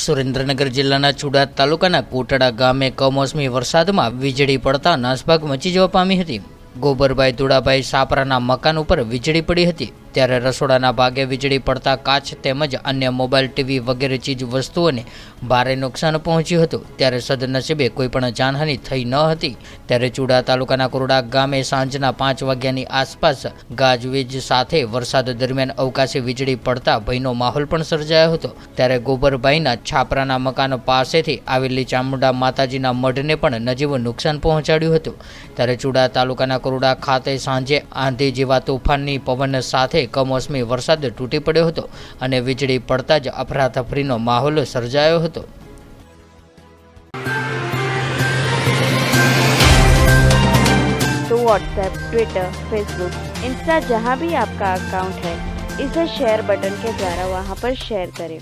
સુરેન્દ્રનગર જિલ્લાના ચુડાદ તાલુકાના કોટડા ગામે કમોસમી વરસાદમાં વીજળી પડતા નાસભાગ મચી જવા પામી હતી। ગોબરભાઈ દુડાભાઈ સાપરાના મકાન ઉપર વીજળી પડી હતી, ત્યારે રસોડાના ભાગે વીજળી પડતા કાચ તેમજ અન્ય મોબાઈલ, ટીવી વગેરે ચીજ વસ્તુઓને ભારે નુકસાન પહોંચ્યું હતું। ત્યારે સદનસીબે કોઈ પણ જાનહાનિ થઈ ન હતી। ત્યારે ચુડા તાલુકાના કોરડા ગામે સાંજના 5 વાગ્યાની આસપાસ ગાજવીજ સાથે વરસાદ દરમિયાન અવકાશી વીજળી પડતા ભયનો માહોલ પણ સર્જાયો હતો। ત્યારે ગોબરભાઈના છાપરાના મકાન પાસેથી આવેલી ચામુંડા માતાજીના મઢને પણ નજીવું નુકસાન પહોંચાડ્યું હતું। ત્યારે ચુડા તાલુકાના કોરડા ખાતે સાંજે આંધી જેવા તોફાનની પવન સાથે કમોસમી વરસાદ તૂટી પડ્યો હતો અને વીજળી પડતા જ અફરાતફરીનો માહોલ સર્જાયો હતો। तो व्हाट्सएप, ट्विटर, फेसबुक, इंस्टा जहाँ भी आपका अकाउंट है, इसे शेयर बटन के द्वारा वहाँ पर शेयर करें।